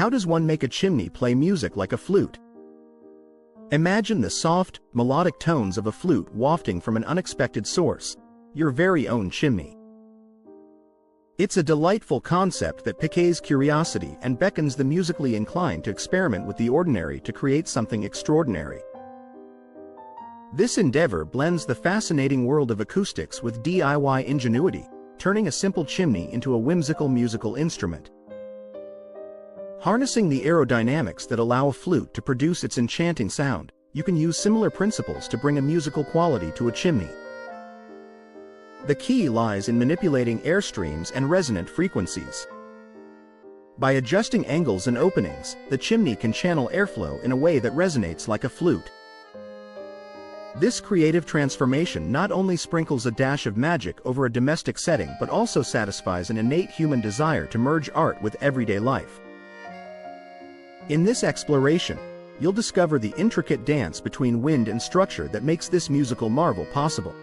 How does one make a chimney play music like a flute? Imagine the soft, melodic tones of a flute wafting from an unexpected source, your very own chimney. It's a delightful concept that piques curiosity and beckons the musically inclined to experiment with the ordinary to create something extraordinary. This endeavor blends the fascinating world of acoustics with DIY ingenuity, turning a simple chimney into a whimsical musical instrument. Harnessing the aerodynamics that allow a flute to produce its enchanting sound, you can use similar principles to bring a musical quality to a chimney. The key lies in manipulating air streams and resonant frequencies. By adjusting angles and openings, the chimney can channel airflow in a way that resonates like a flute. This creative transformation not only sprinkles a dash of magic over a domestic setting but also satisfies an innate human desire to merge art with everyday life. In this exploration, you'll discover the intricate dance between wind and structure that makes this musical marvel possible.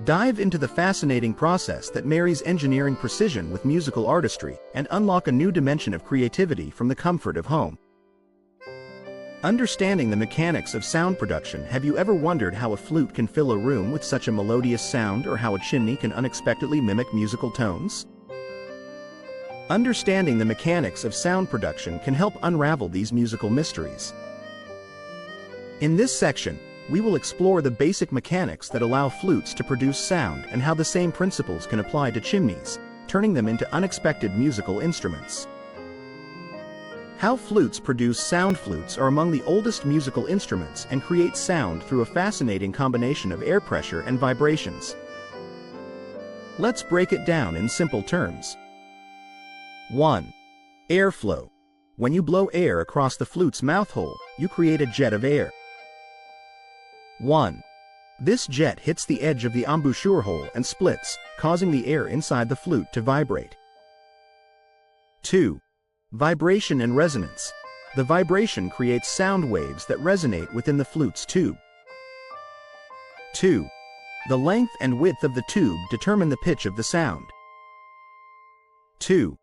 Dive into the fascinating process that marries engineering precision with musical artistry and unlock a new dimension of creativity from the comfort of home. Understanding the mechanics of sound production, have you ever wondered how a flute can fill a room with such a melodious sound, or how a chimney can unexpectedly mimic musical tones? Understanding the mechanics of sound production can help unravel these musical mysteries. In this section, we will explore the basic mechanics that allow flutes to produce sound and how the same principles can apply to chimneys, turning them into unexpected musical instruments. How flutes produce sound. Flutes are among the oldest musical instruments and create sound through a fascinating combination of air pressure and vibrations. Let's break it down in simple terms. 1. Airflow. When you blow air across the flute's mouth hole, you create a jet of air. 1. This jet hits the edge of the embouchure hole and splits, causing the air inside the flute to vibrate. 2. Vibration and resonance. The vibration creates sound waves that resonate within the flute's tube. 2. The length and width of the tube determine the pitch of the sound. 2.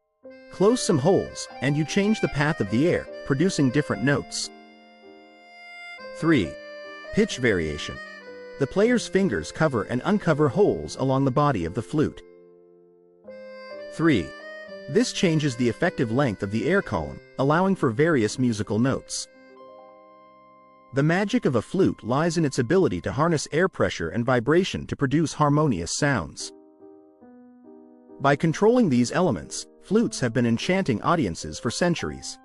Close some holes, and you change the path of the air, producing different notes. 3. Pitch variation. The player's fingers cover and uncover holes along the body of the flute. 3. This changes the effective length of the air column, allowing for various musical notes. The magic of a flute lies in its ability to harness air pressure and vibration to produce harmonious sounds. By controlling these elements, flutes have been enchanting audiences for centuries.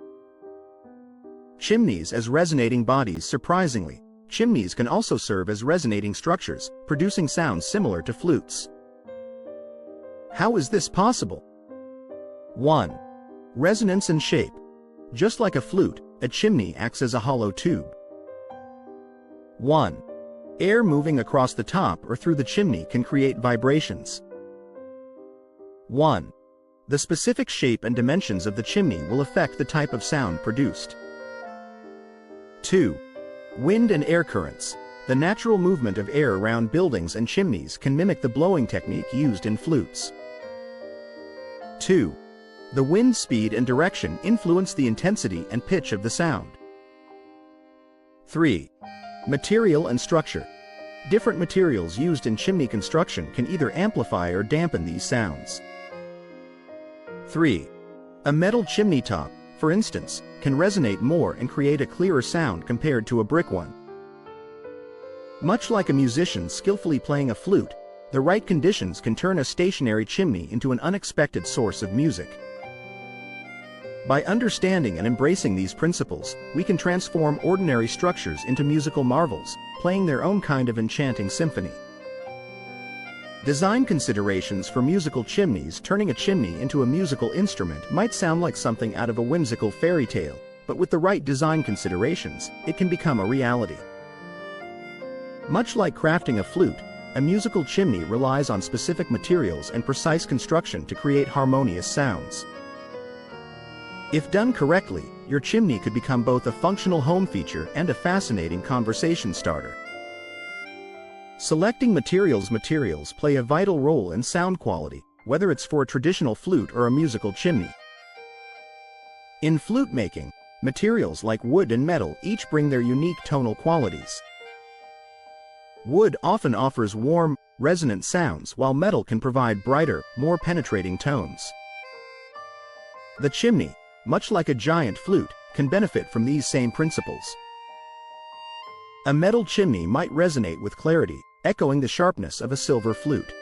Chimneys as resonating bodies. Surprisingly, chimneys can also serve as resonating structures, producing sounds similar to flutes. How is this possible? 1. Resonance and shape. Just like a flute, a chimney acts as a hollow tube. 1. Air moving across the top or through the chimney can create vibrations. 1. The specific shape and dimensions of the chimney will affect the type of sound produced. 2. Wind and air currents. The natural movement of air around buildings and chimneys can mimic the blowing technique used in flutes. 2. The wind speed and direction influence the intensity and pitch of the sound. 3. Material and structure. Different materials used in chimney construction can either amplify or dampen these sounds. 3. A metal chimney top, for instance, can resonate more and create a clearer sound compared to a brick one. Much like a musician skillfully playing a flute, the right conditions can turn a stationary chimney into an unexpected source of music. By understanding and embracing these principles, we can transform ordinary structures into musical marvels, playing their own kind of enchanting symphony. Design considerations for musical chimneys. Turning a chimney into a musical instrument might sound like something out of a whimsical fairy tale, but with the right design considerations, it can become a reality. Much like crafting a flute, a musical chimney relies on specific materials and precise construction to create harmonious sounds. If done correctly, your chimney could become both a functional home feature and a fascinating conversation starter. Selecting materials. Materials play a vital role in sound quality, whether it's for a traditional flute or a musical chimney. In flute making, materials like wood and metal each bring their unique tonal qualities. Wood often offers warm, resonant sounds, while metal can provide brighter, more penetrating tones. The chimney, much like a giant flute, can benefit from these same principles. A metal chimney might resonate with clarity, echoing the sharpness of a silver flute.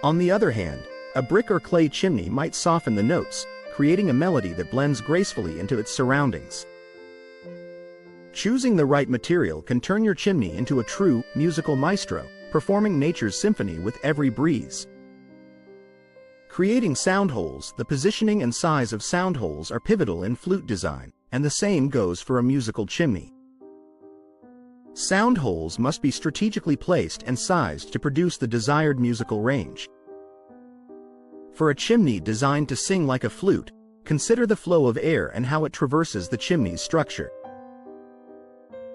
On the other hand, a brick or clay chimney might soften the notes, creating a melody that blends gracefully into its surroundings. Choosing the right material can turn your chimney into a true musical maestro, performing nature's symphony with every breeze. Creating sound holes. The positioning and size of sound holes are pivotal in flute design, and the same goes for a musical chimney. Sound holes must be strategically placed and sized to produce the desired musical range. For a chimney designed to sing like a flute, consider the flow of air and how it traverses the chimney's structure.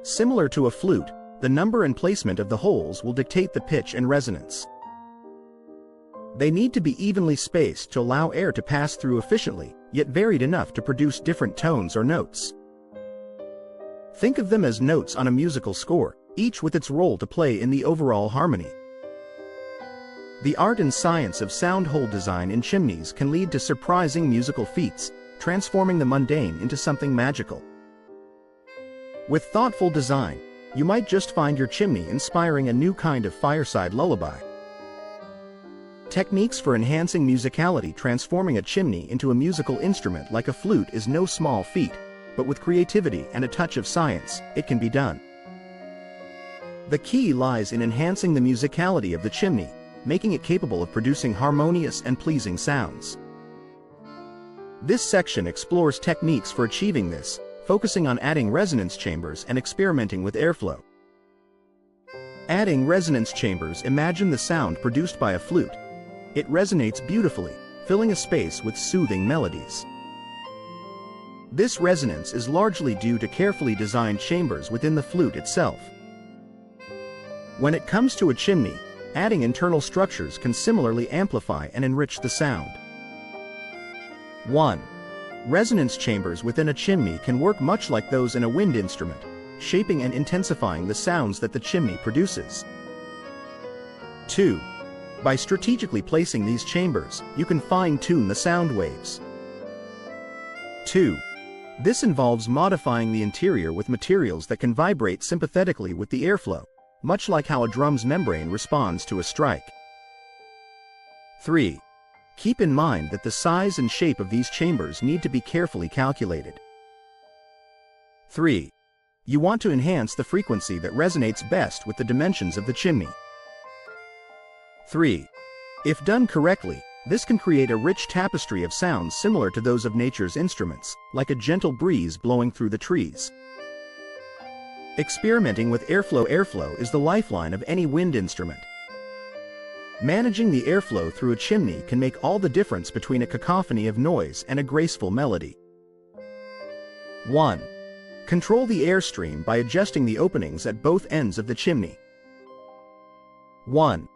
Similar to a flute, the number and placement of the holes will dictate the pitch and resonance. They need to be evenly spaced to allow air to pass through efficiently, yet varied enough to produce different tones or notes. Think of them as notes on a musical score, each with its role to play in the overall harmony. The art and science of sound hole design in chimneys can lead to surprising musical feats, transforming the mundane into something magical. With thoughtful design, you might just find your chimney inspiring a new kind of fireside lullaby. Techniques for enhancing musicality. Transforming a chimney into a musical instrument like a flute is no small feat, but with creativity and a touch of science, it can be done. The key lies in enhancing the musicality of the chimney, making it capable of producing harmonious and pleasing sounds. This section explores techniques for achieving this, focusing on adding resonance chambers and experimenting with airflow. Adding resonance chambers. Imagine the sound produced by a flute. It resonates beautifully, filling a space with soothing melodies. This resonance is largely due to carefully designed chambers within the flute itself. When it comes to a chimney, adding internal structures can similarly amplify and enrich the sound. 1. Resonance chambers within a chimney can work much like those in a wind instrument, shaping and intensifying the sounds that the chimney produces. 2. By strategically placing these chambers, you can fine-tune the sound waves. 2. This involves modifying the interior with materials that can vibrate sympathetically with the airflow, much like how a drum's membrane responds to a strike. 3. Keep in mind that the size and shape of these chambers need to be carefully calculated. 3. You want to enhance the frequency that resonates best with the dimensions of the chimney. 3. If done correctly, this can create a rich tapestry of sounds similar to those of nature's instruments, like a gentle breeze blowing through the trees. Experimenting with airflow. Airflow is the lifeline of any wind instrument. Managing the airflow through a chimney can make all the difference between a cacophony of noise and a graceful melody. 1. Control the airstream by adjusting the openings at both ends of the chimney. 1.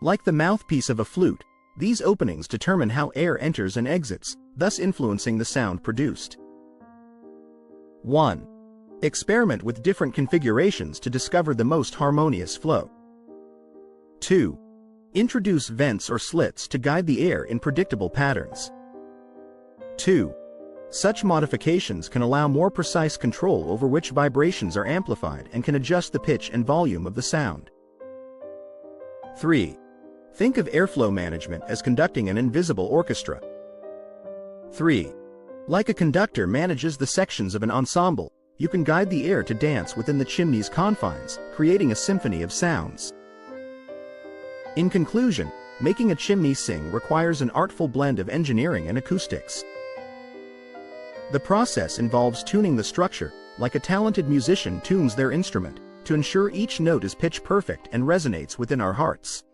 Like the mouthpiece of a flute, these openings determine how air enters and exits, thus influencing the sound produced. 1. Experiment with different configurations to discover the most harmonious flow. 2. Introduce vents or slits to guide the air in predictable patterns. 2. Such modifications can allow more precise control over which vibrations are amplified and can adjust the pitch and volume of the sound. 3. Think of airflow management as conducting an invisible orchestra. 3. Like a conductor manages the sections of an ensemble, you can guide the air to dance within the chimney's confines, creating a symphony of sounds. In conclusion, making a chimney sing requires an artful blend of engineering and acoustics. The process involves tuning the structure, like a talented musician tunes their instrument, to ensure each note is pitch perfect and resonates within our hearts.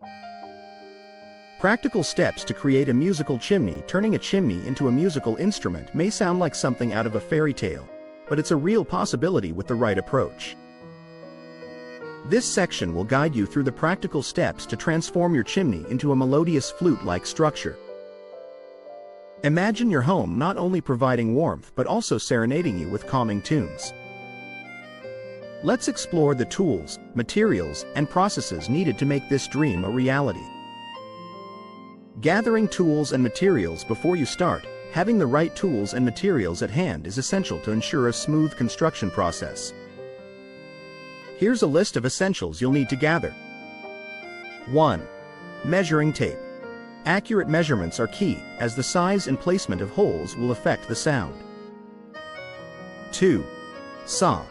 Practical steps to create a musical chimney. Turning a chimney into a musical instrument may sound like something out of a fairy tale, but it's a real possibility with the right approach. This section will guide you through the practical steps to transform your chimney into a melodious flute-like structure. Imagine your home not only providing warmth but also serenading you with calming tunes. Let's explore the tools, materials, and processes needed to make this dream a reality. Gathering tools and materials before you start. Having the right tools and materials at hand is essential to ensure a smooth construction process. Here's a list of essentials you'll need to gather. 1. Measuring tape. Accurate measurements are key, as the size and placement of holes will affect the sound. 2. Saw.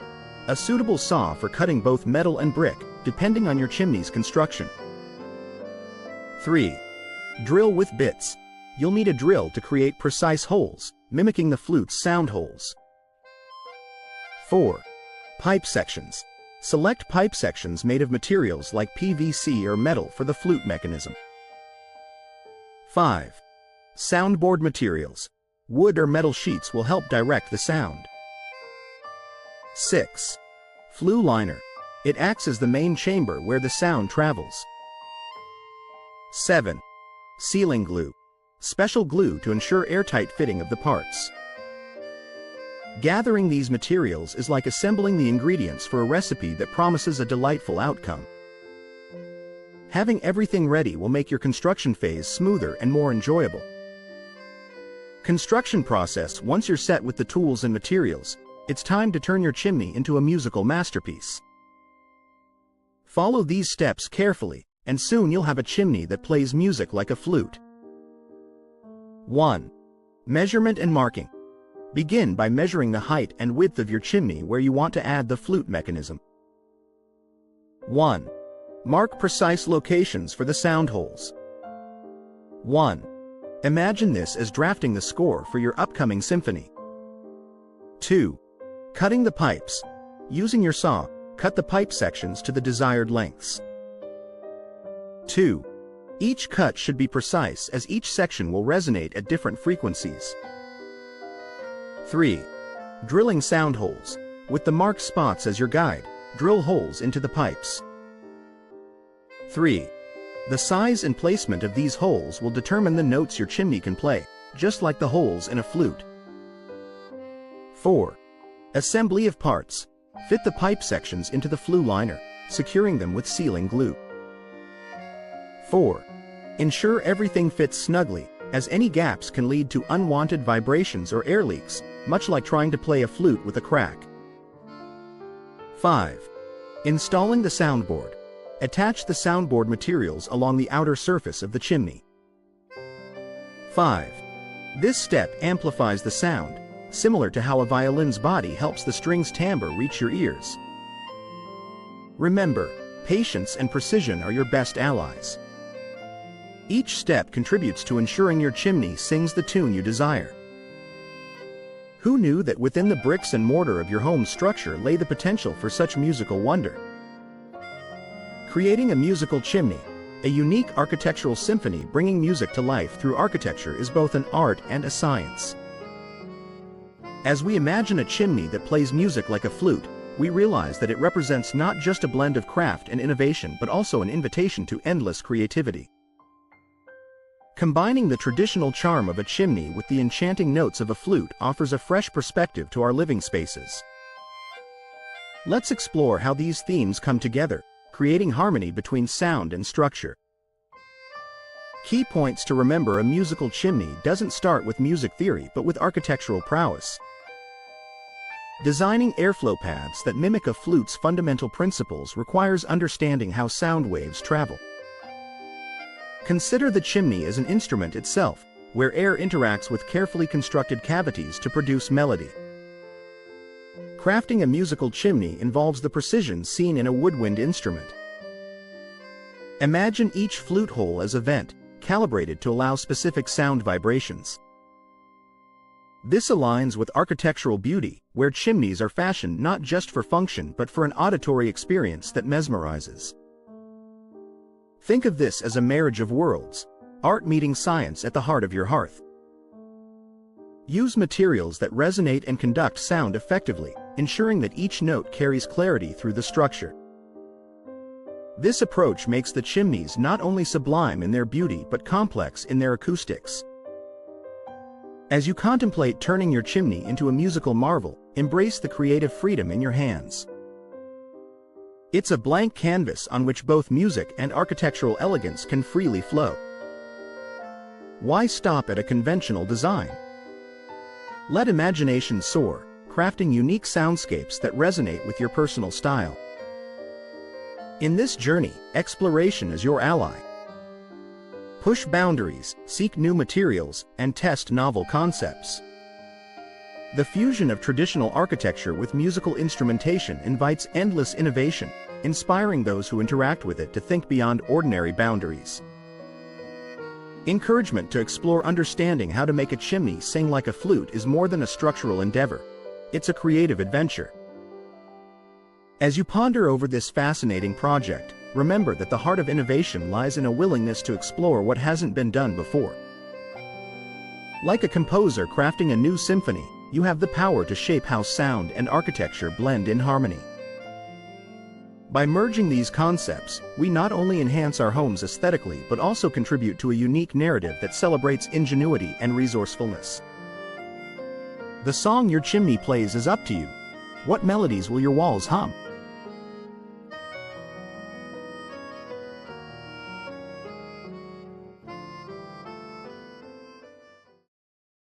A suitable saw for cutting both metal and brick, depending on your chimney's construction. 3. Drill with bits. You'll need a drill to create precise holes, mimicking the flute's sound holes. 4. Pipe sections. Select pipe sections made of materials like PVC or metal for the flute mechanism. 5. Soundboard materials. Wood or metal sheets will help direct the sound. 6. Flue liner. It acts as the main chamber where the sound travels. 7. Sealing glue. Special glue to ensure airtight fitting of the parts. Gathering these materials is like assembling the ingredients for a recipe that promises a delightful outcome. Having everything ready will make your construction phase smoother and more enjoyable. Construction process. Once you're set with the tools and materials, it's time to turn your chimney into a musical masterpiece. Follow these steps carefully, and soon you'll have a chimney that plays music like a flute. 1. Measurement and marking. Begin by measuring the height and width of your chimney where you want to add the flute mechanism. 1. Mark precise locations for the sound holes. 1. Imagine this as drafting the score for your upcoming symphony. 2. Cutting the pipes. Using your saw, cut the pipe sections to the desired lengths. 2. Each cut should be precise as each section will resonate at different frequencies. 3. Drilling sound holes. With the marked spots as your guide, drill holes into the pipes. 3. The size and placement of these holes will determine the notes your chimney can play, just like the holes in a flute. 4. Assembly of parts. Fit the pipe sections into the flue liner, securing them with sealing glue. 4. Ensure everything fits snugly, as any gaps can lead to unwanted vibrations or air leaks, much like trying to play a flute with a crack. 5. Installing the soundboard. Attach the soundboard materials along the outer surface of the chimney. 5. This step amplifies the sound, similar to how a violin's body helps the string's timbre reach your ears. Remember, patience and precision are your best allies. Each step contributes to ensuring your chimney sings the tune you desire. Who knew that within the bricks and mortar of your home's structure lay the potential for such musical wonder? Creating a musical chimney, a unique architectural symphony bringing music to life through architecture, is both an art and a science. As we imagine a chimney that plays music like a flute, we realize that it represents not just a blend of craft and innovation but also an invitation to endless creativity. Combining the traditional charm of a chimney with the enchanting notes of a flute offers a fresh perspective to our living spaces. Let's explore how these themes come together, creating harmony between sound and structure. Key points to remember: a musical chimney doesn't start with music theory but with architectural prowess. Designing airflow paths that mimic a flute's fundamental principles requires understanding how sound waves travel. Consider the chimney as an instrument itself, where air interacts with carefully constructed cavities to produce melody. Crafting a musical chimney involves the precision seen in a woodwind instrument. Imagine each flute hole as a vent, calibrated to allow specific sound vibrations. This aligns with architectural beauty, where chimneys are fashioned not just for function but for an auditory experience that mesmerizes. Think of this as a marriage of worlds, art meeting science at the heart of your hearth. Use materials that resonate and conduct sound effectively, ensuring that each note carries clarity through the structure. This approach makes the chimneys not only sublime in their beauty but complex in their acoustics. As you contemplate turning your chimney into a musical marvel, embrace the creative freedom in your hands. It's a blank canvas on which both music and architectural elegance can freely flow. Why stop at a conventional design? Let imagination soar, crafting unique soundscapes that resonate with your personal style. In this journey, exploration is your ally. Push boundaries, seek new materials, and test novel concepts. The fusion of traditional architecture with musical instrumentation invites endless innovation, inspiring those who interact with it to think beyond ordinary boundaries. Encouragement to explore understanding how to make a chimney sing like a flute is more than a structural endeavor. It's a creative adventure. As you ponder over this fascinating project, remember that the heart of innovation lies in a willingness to explore what hasn't been done before. Like a composer crafting a new symphony, you have the power to shape how sound and architecture blend in harmony. By merging these concepts, we not only enhance our homes aesthetically but also contribute to a unique narrative that celebrates ingenuity and resourcefulness. The song your chimney plays is up to you. What melodies will your walls hum?